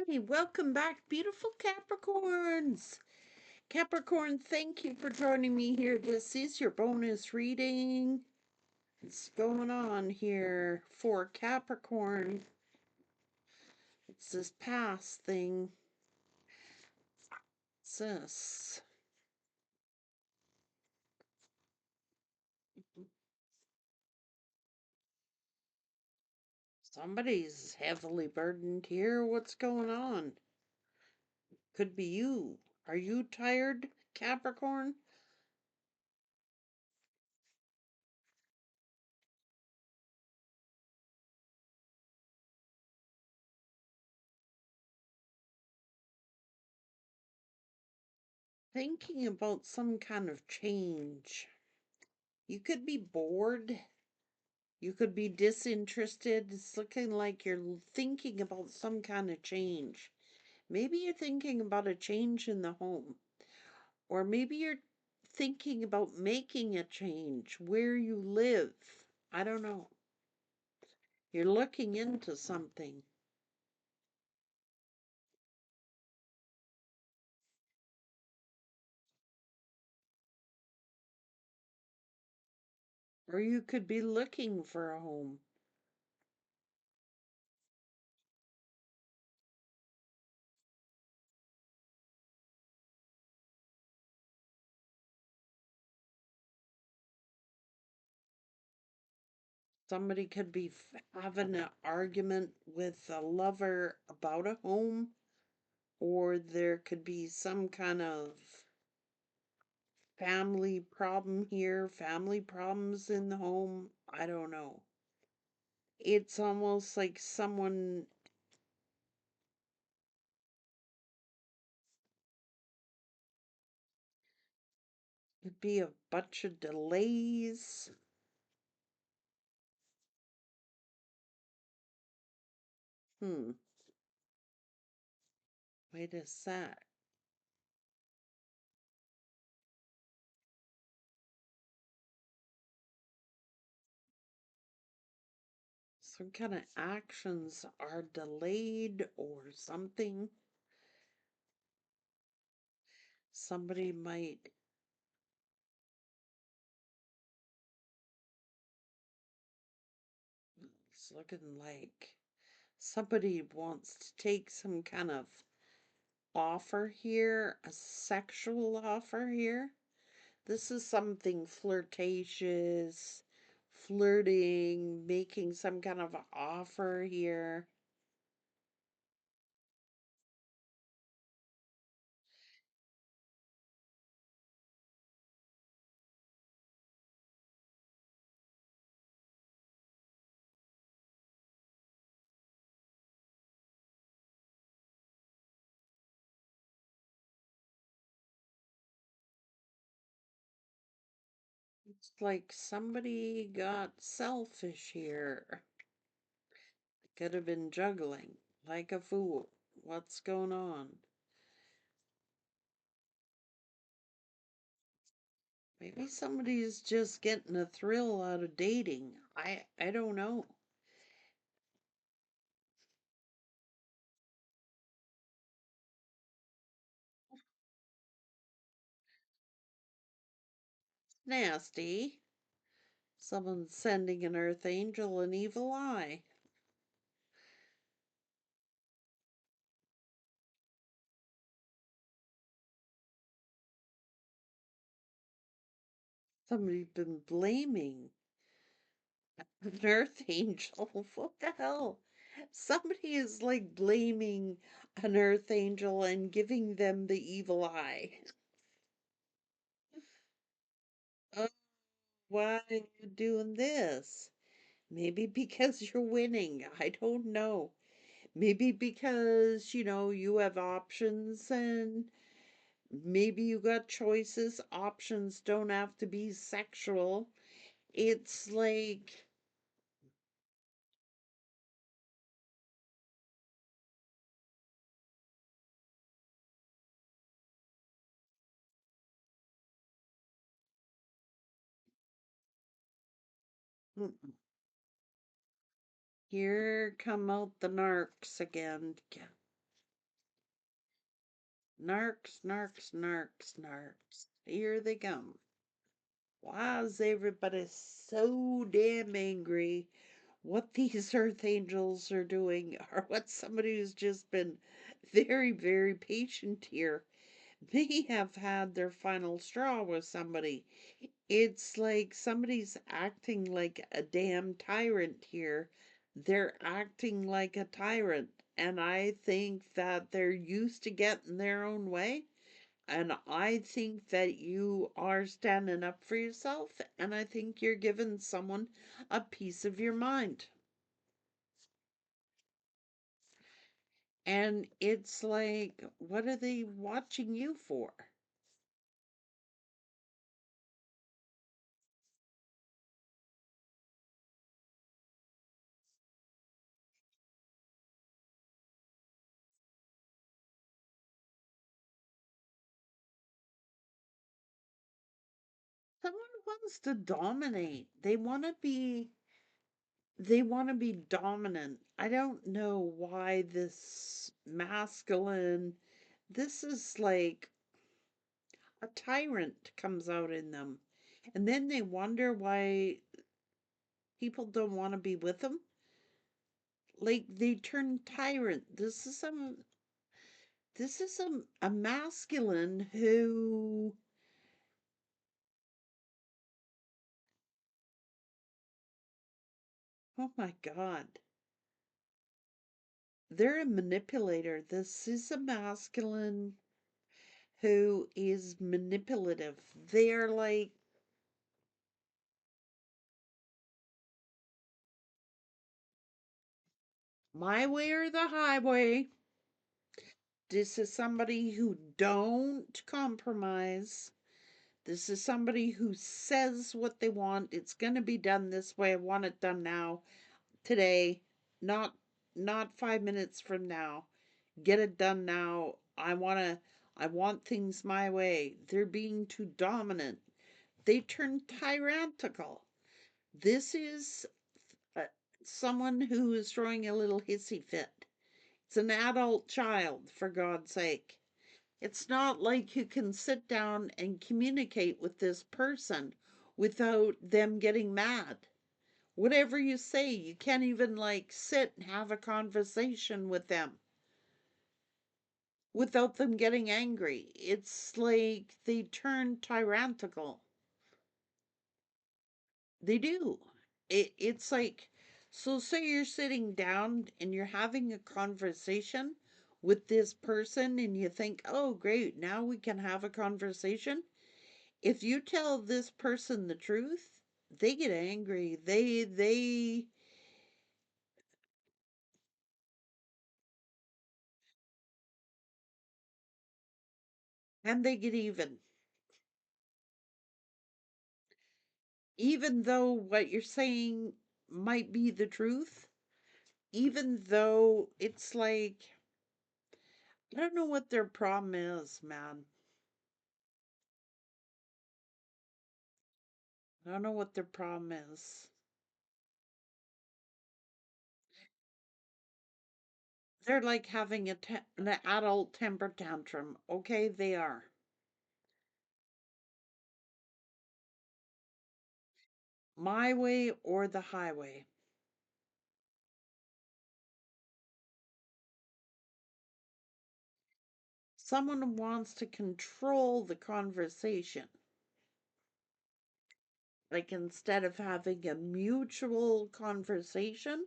Hey, welcome back, beautiful Capricorns. Capricorn, thank you for joining me here. This is your bonus reading. What's going on here for Capricorn? It's this past thing. It's this. Somebody's heavily burdened here. What's going on? Could be you. Are you tired, Capricorn? Thinking about some kind of change. You could be bored. You could be disinterested. It's looking like you're thinking about some kind of change. Maybe you're thinking about a change in the home, or maybe you're thinking about making a change where you live. I don't know. You're looking into something, or you could be looking for a home. Somebody could be having an argument with a lover about a home, or there could be some kind of family problem here, family problems in the home. I don't know. It's almost like someone could be a bunch of delays. Hmm, wait a sec. Some kind of actions are delayed or something. Somebody might, it's looking like somebody wants to take some kind of offer here, a sexual offer here. This is something flirtatious, flirting, making some kind of offer here. It's like somebody got selfish here. Could have been juggling like a fool. What's going on? Maybe somebody's just getting a thrill out of dating. I don't know. Nasty. Someone's sending an earth angel an evil eye. Somebody's been blaming an earth angel. What the hell? Somebody is like blaming an earth angel and giving them the evil eye. Oh, why are you doing this? Maybe because you're winning. I don't know. Maybe because, you have options and maybe you got choices. Options don't have to be sexual. It's like, mm, here come out the narcs again. Narcs, narcs, narcs, narcs. Here they come. Why is everybody so damn angry? What these earth angels are doing, or what somebody who's just been very, very patient here may have had their final straw with somebody. It's like somebody's acting like a damn tyrant here. They're acting like a tyrant, and I think that they're used to getting their own way. And I think that you are standing up for yourself, and I think you're giving someone a piece of your mind. And it's like, what are they watching you for? Someone wants to dominate. They want to be dominant. I don't know why this masculine, this is like a tyrant comes out in them. And then they wonder why people don't want to be with them. Like they turn tyrant. This is a masculine who, oh my God, they're a manipulator. This is a masculine who is manipulative. They're like, my way or the highway. This is somebody who don't compromise. This is somebody who says what they want. It's going to be done this way. I want it done now, today, not not 5 minutes from now. Get it done now. I want things my way. They're being too dominant. They turn tyrannical. This is uh, someone who is throwing a little hissy fit. It's an adult child, for God's sake. It's not like you can sit down and communicate with this person without them getting mad. Whatever you say, you can't even like sit and have a conversation with them without them getting angry. It's like they turn tyrannical. They do. It's like, so say you're sitting down and you're having a conversation with this person and you think, oh, great, now we can have a conversation. If you tell this person the truth, they get angry. And they get even though what you're saying might be the truth, even though it's like, I don't know what their problem is, man. I don't know what their problem is. They're like having an adult temper tantrum. Okay, they are. My way or the highway. Someone wants to control the conversation. Like instead of having a mutual conversation,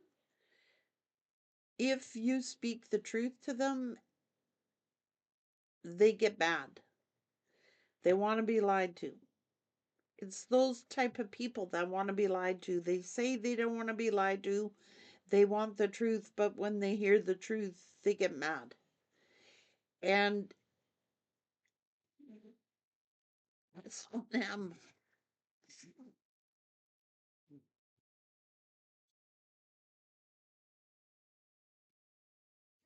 if you speak the truth to them, they get mad. They want to be lied to. It's those type of people that want to be lied to. They say they don't want to be lied to. They want the truth, but when they hear the truth, they get mad. And it's on them.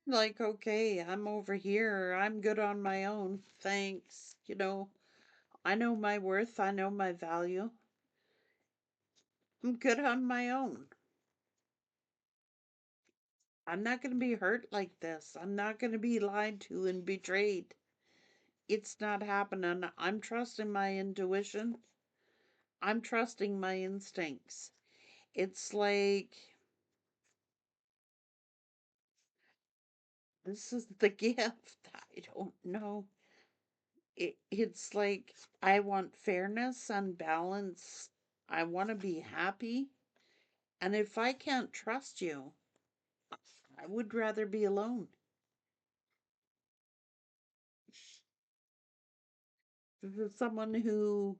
Like, okay, I'm over here. I'm good on my own. Thanks. I know my worth. I know my value. I'm good on my own. I'm not going to be hurt like this. I'm not going to be lied to and betrayed. It's not happening. I'm trusting my intuition. I'm trusting my instincts. It's like, this is the gift. I don't know. It's like, I want fairness and balance. I want to be happy. And if I can't trust you, I would rather be alone. This is someone who,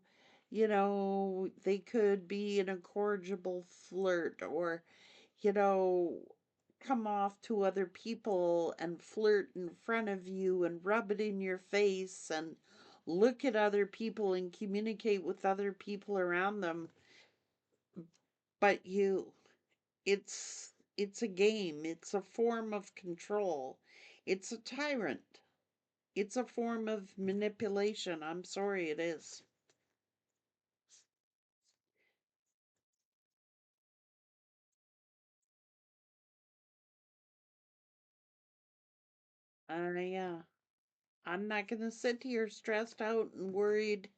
they could be an incorrigible flirt, or, you know, come off to other people and flirt in front of you and rub it in your face and look at other people and communicate with other people around them. But it's a game, it's a form of control, it's a tyrant, it's a form of manipulation. I'm sorry, it is. Yeah. I'm not gonna sit here stressed out and worried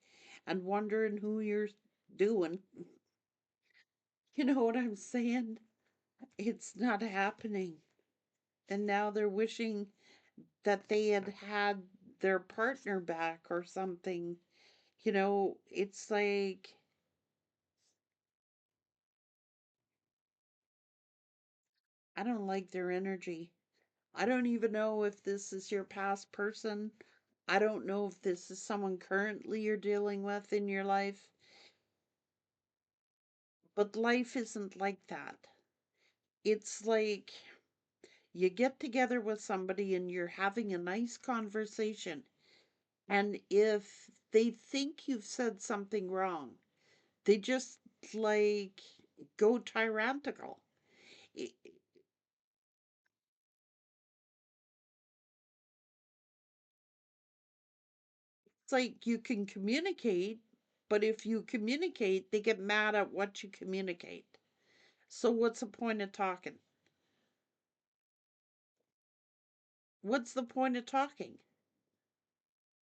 and wondering who you're doing. You know what I'm saying? It's not happening. And now they're wishing that they had had their partner back or something. It's like, I don't like their energy. I don't even know if this is your past person. I don't know if this is someone currently you're dealing with in your life. But life isn't like that. It's like, you get together with somebody and you're having a nice conversation. And if they think you've said something wrong, they just like go tyrannical. It's like you can communicate, but if you communicate, they get mad at what you communicate. So what's the point of talking? What's the point of talking?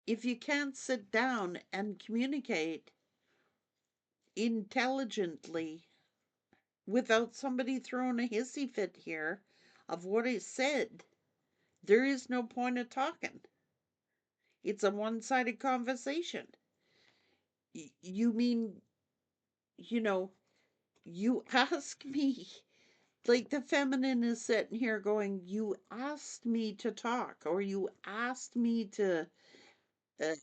If you can't sit down and communicate intelligently without somebody throwing a hissy fit here of what is said, there is no point of talking. It's a one sided conversation. You mean, you know, you ask me, like the feminine is sitting here going, you asked me to talk, or you asked me to, uh,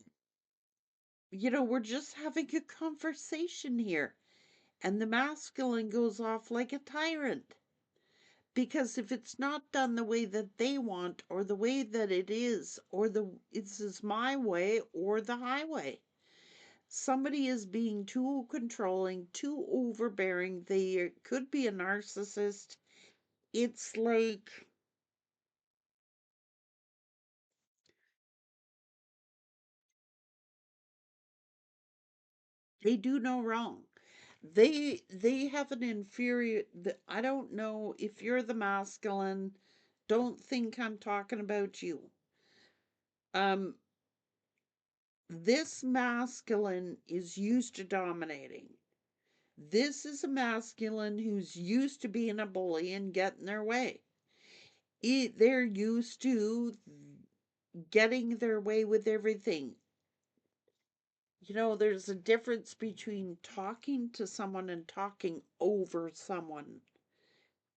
we're just having a conversation here. And the masculine goes off like a tyrant. Because if it's not done the way that they want, or the way that it is, or this is my way or the highway, somebody is being too controlling, too overbearing. They could be a narcissist. It's like, they do no wrong. They have an inferior. I don't know if you're the masculine. Don't think I'm talking about you. Um, this masculine is used to dominating. This is a masculine who's used to being a bully and getting their way. They're used to getting their way with everything. There's a difference between talking to someone and talking over someone.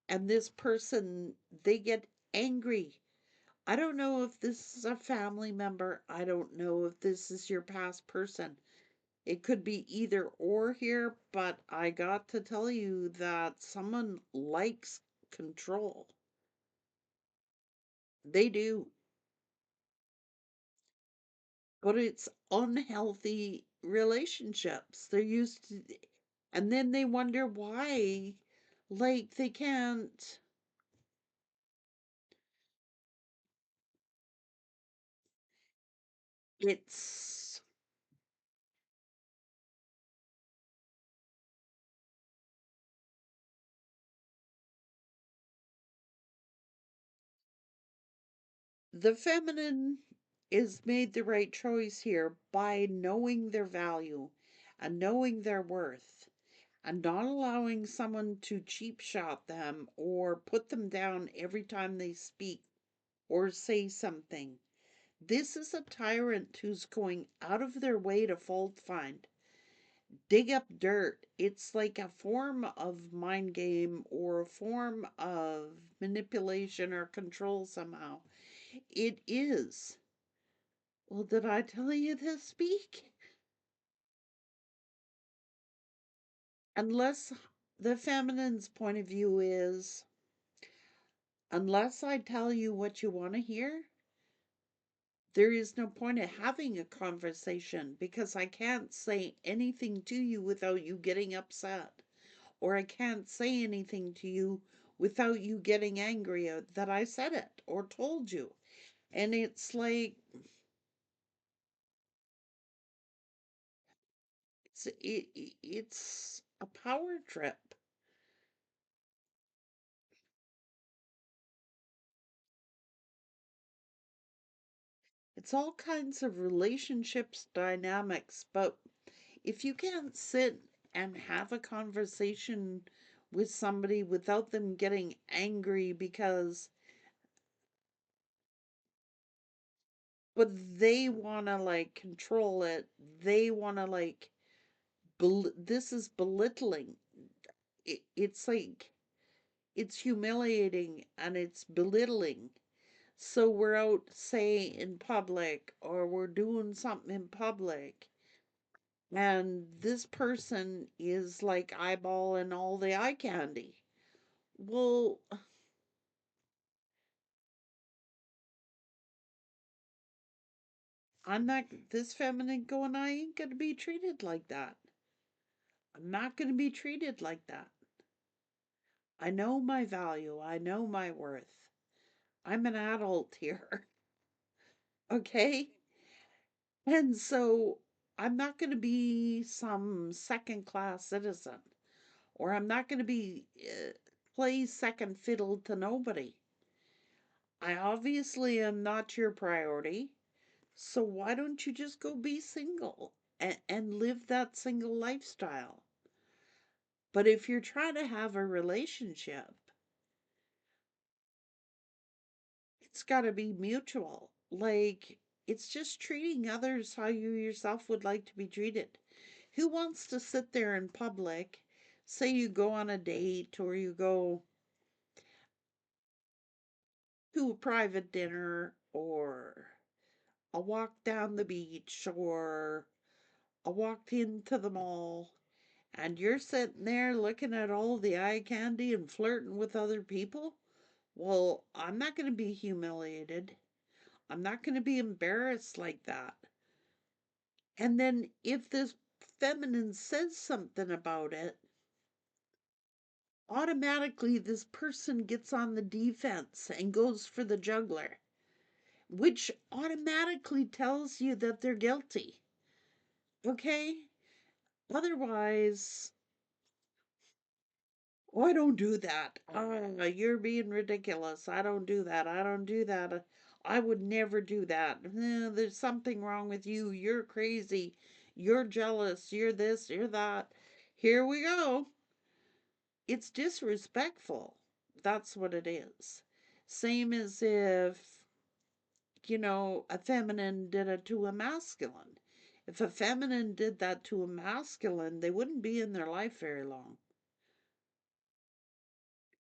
And this person, they get angry. I don't know if this is a family member. I don't know if this is your past person. It could be either or here, but I got to tell you that someone likes control. They do. But it's unhealthy relationships. They're used to, and then they wonder why, like, they can't. It's the feminine. is made the right choice here by knowing their value and knowing their worth and not allowing someone to cheap shot them or put them down every time they speak or say something. This is a tyrant who's going out of their way to fault find, dig up dirt. It's like a form of mind game or a form of manipulation or control somehow. It is. Well, did I tell you to speak? Unless the feminine's point of view is, unless I tell you what you want to hear, there is no point in having a conversation because I can't say anything to you without you getting upset. Or I can't say anything to you without you getting angry that I said it or told you. And it's like, it's a power trip. It's all kinds of relationships dynamics, but if you can't sit and have a conversation with somebody without them getting angry because but they want to like control it, they want to like this is belittling. It's like it's humiliating and it's belittling. So we're out, say, in public, or we're doing something in public, and this person is like eyeballing all the eye candy. Well, I'm not, this feminine going, I ain't gonna be treated like that. I'm not gonna be treated like that. I know my value, I know my worth. I'm an adult here, okay? And so I'm not going to be some second class citizen, or I'm not going to be play second fiddle to nobody. I obviously am not your priority. So why don't you just go be single and live that single lifestyle? But if you're trying to have a relationship, it's got to be mutual. Like, it's just treating others how you yourself would like to be treated. Who wants to sit there in public? Say you go on a date or you go to a private dinner or a walk down the beach or a walk into the mall, and you're sitting there looking at all the eye candy and flirting with other people. Well, I'm not going to be humiliated. I'm not going to be embarrassed like that. And then if this feminine says something about it, automatically this person gets on the defense and goes for the juggler, which automatically tells you that they're guilty. Okay? Otherwise, oh, I don't do that. Oh, you're being ridiculous. I don't do that. I don't do that. I would never do that. There's something wrong with you. You're crazy. You're jealous. You're this. You're that. Here we go. It's disrespectful. That's what it is. Same as if, a feminine did it to a masculine. If a feminine did that to a masculine, they wouldn't be in their life very long.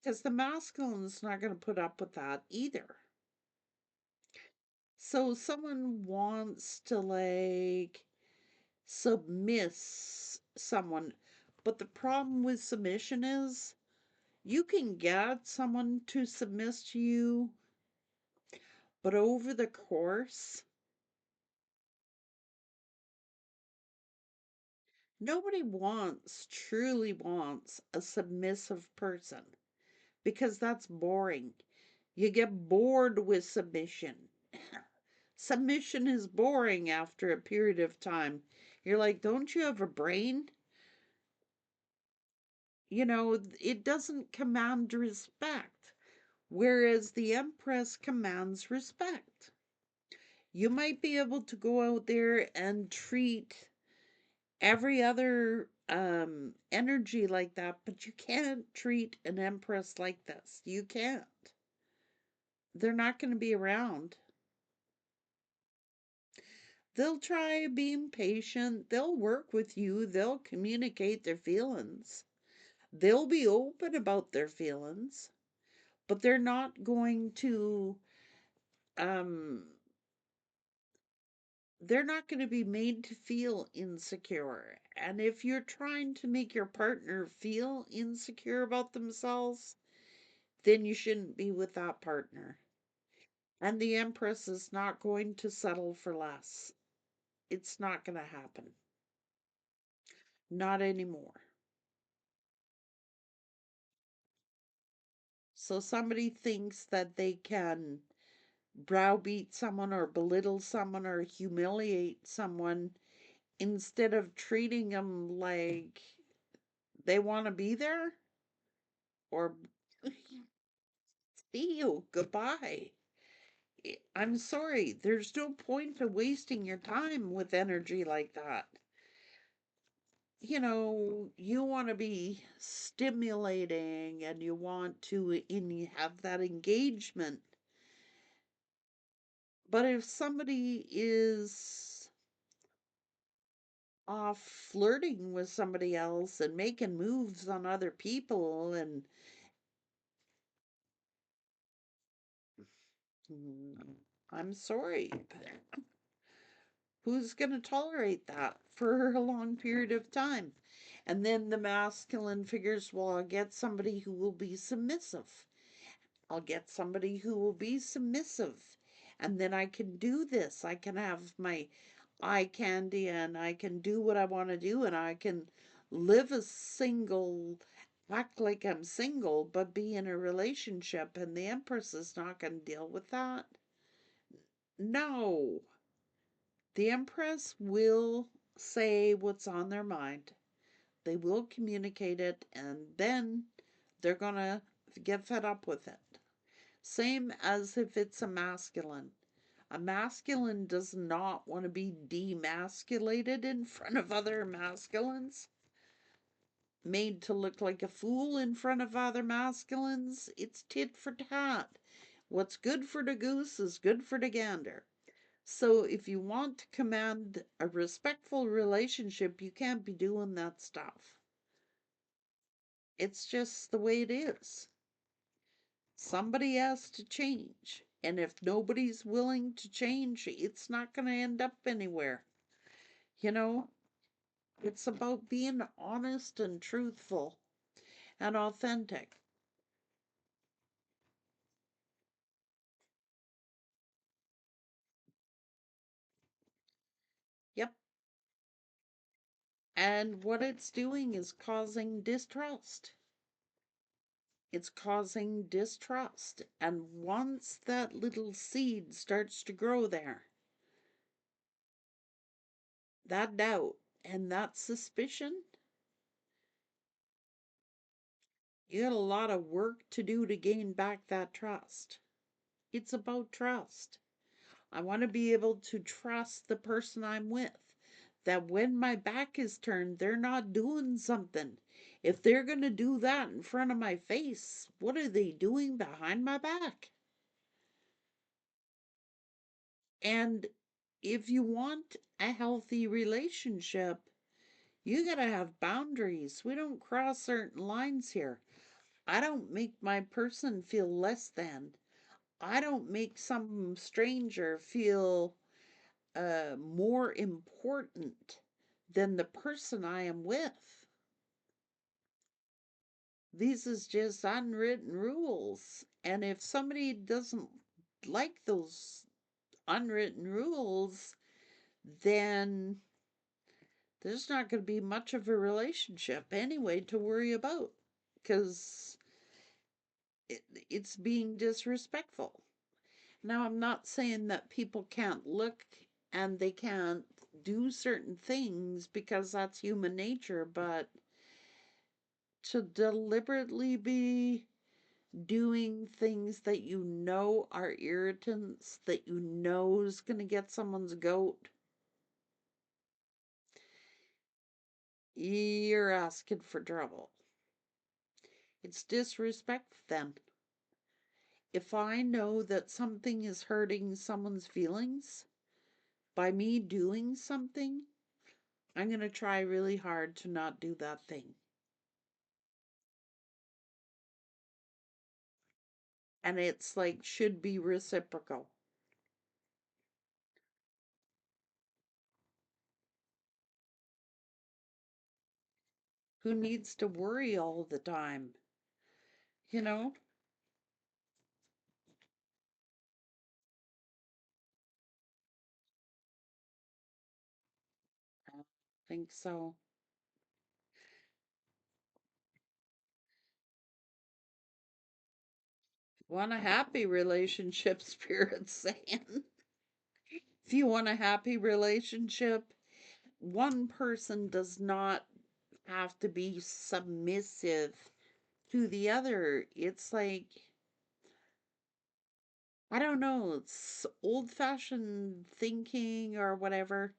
Because the masculine's not going to put up with that either. So someone wants to like submiss someone. But the problem with submission is you can get someone to submit to you, but over the course, nobody truly wants a submissive person because that's boring. You get bored with submission. Submission is boring after a period of time. You're like, don't you have a brain? It doesn't command respect, whereas the Empress commands respect. You might be able to go out there and treat every other energy like that, but you can't treat an empress like this. You can't. They're not going to be around. They'll try being patient. They'll work with you. They'll communicate their feelings. They'll be open about their feelings, but um they're not going to be made to feel insecure. And if you're trying to make your partner feel insecure about themselves, then you shouldn't be with that partner. And the Empress is not going to settle for less. It's not going to happen. Not anymore. So somebody thinks that they can browbeat someone or belittle someone or humiliate someone instead of treating them like they want to be there or see you, goodbye. I'm sorry, there's no point of wasting your time with energy like that. You want to be stimulating and you want to have that engagement. But if somebody is off flirting with somebody else and making moves on other people and mm, I'm sorry, but who's going to tolerate that for a long period of time? And then the masculine figures, well, I'll get somebody who will be submissive. I'll get somebody who will be submissive. And then I can do this. I can have my eye candy and I can do what I want to do and I can live a single, act like I'm single, but be in a relationship. And the Empress is not going to deal with that. No. The Empress will say what's on their mind. They will communicate it and then they're going to get fed up with it. Same as if it's a masculine. A masculine does not want to be demasculated in front of other masculines, made to look like a fool in front of other masculines. It's tit for tat. What's good for the goose is good for the gander. So if you want to command a respectful relationship, you can't be doing that stuff. It's just the way it is. Somebody has to change. And if nobody's willing to change, it's not going to end up anywhere. You know, it's about being honest and truthful and authentic. Yep. And what it's doing is causing distrust. It's causing distrust. And once that little seed starts to grow there, that doubt and that suspicion, you got a lot of work to do to gain back that trust. It's about trust. I want to be able to trust the person I'm with. That when my back is turned, they're not doing something. If they're going to do that in front of my face, what are they doing behind my back? And if you want a healthy relationship, you got to have boundaries. We don't cross certain lines here. I don't make my person feel less than. I don't make some stranger feel more important than the person I am with. These is just unwritten rules. And if somebody doesn't like those unwritten rules, then there's not going to be much of a relationship anyway to worry about because it's being disrespectful. Now, I'm not saying that people can't look and they can't do certain things because that's human nature, but to deliberately be doing things that you know are irritants, that you know is going to get someone's goat, you're asking for trouble. It's disrespect then. If I know that something is hurting someone's feelings by me doing something, I'm going to try really hard to not do that thing. And it's like, should be reciprocal. Who needs to worry all the time? You know? I don't think so. Want a happy relationship, Spirit's saying. If you want a happy relationship, one person does not have to be submissive to the other. It's like, I don't know, it's old fashioned thinking or whatever.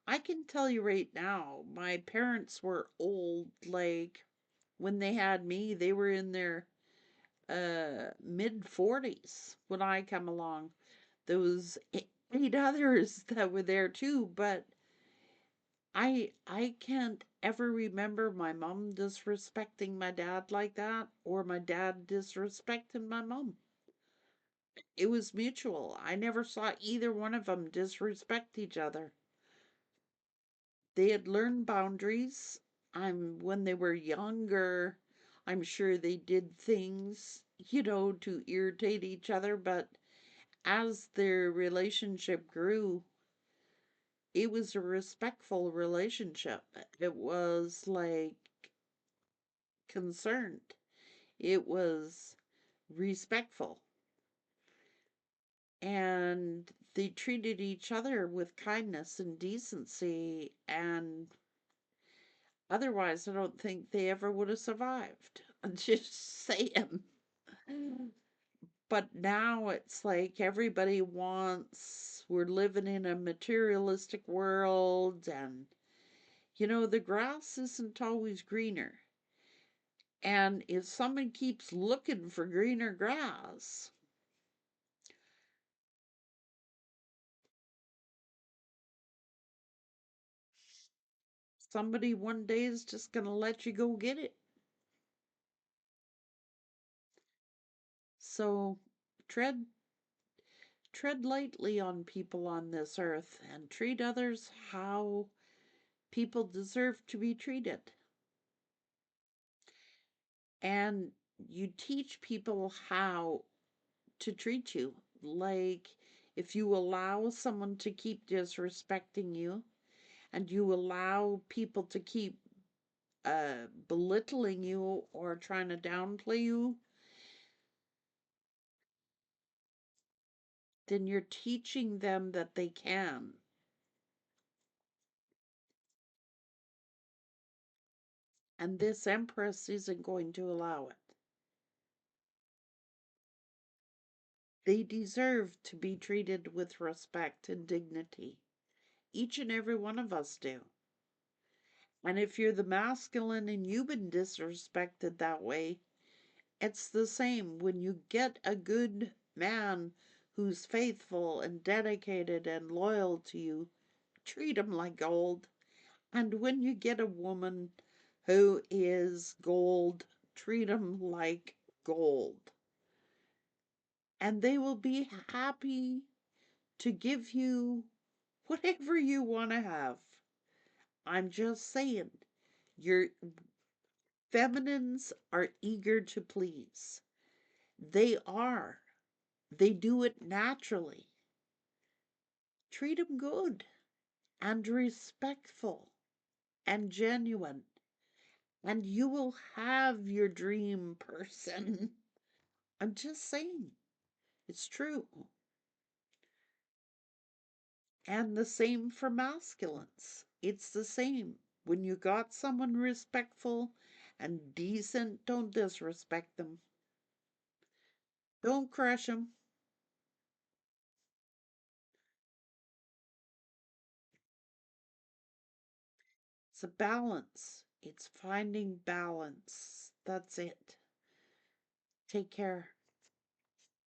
I can tell you right now, my parents were old. Like, when they had me, they were in their mid 40s when I come along. There was eight others that were there too, but I can't ever remember my mom disrespecting my dad like that, or my dad disrespecting my mom. It was mutual. I never saw either one of them disrespect each other. They had learned boundaries. When they were younger, I'm sure they did things, to irritate each other, but as their relationship grew, it was a respectful relationship. It was like concerned. It was respectful. And they treated each other with kindness and decency, and otherwise I don't think they ever would have survived. I'm just saying. But now it's like everybody wants, we're living in a materialistic world, and the grass isn't always greener. And if someone keeps looking for greener grass, somebody one day is just going to let you go get it. So tread tread lightly on people on this earth and treat others how people deserve to be treated. And you teach people how to treat you. Like, if you allow someone to keep disrespecting you, and you allow people to keep belittling you or trying to downplay you, then you're teaching them that they can. And this Empress isn't going to allow it. They deserve to be treated with respect and dignity. Each and every one of us do. And if you're the masculine and you've been disrespected that way, it's the same. When you get a good man who's faithful and dedicated and loyal to you, treat him like gold. And when you get a woman who is gold, treat them like gold. And they will be happy to give you whatever you want to have. I'm just saying, your feminines are eager to please. They are. They do it naturally. Treat them good and respectful and genuine, and you will have your dream person. I'm just saying, it's true. And the same for masculines. It's the same. When you got someone respectful and decent, don't disrespect them. Don't crush them. It's a balance. It's finding balance. That's it. Take care.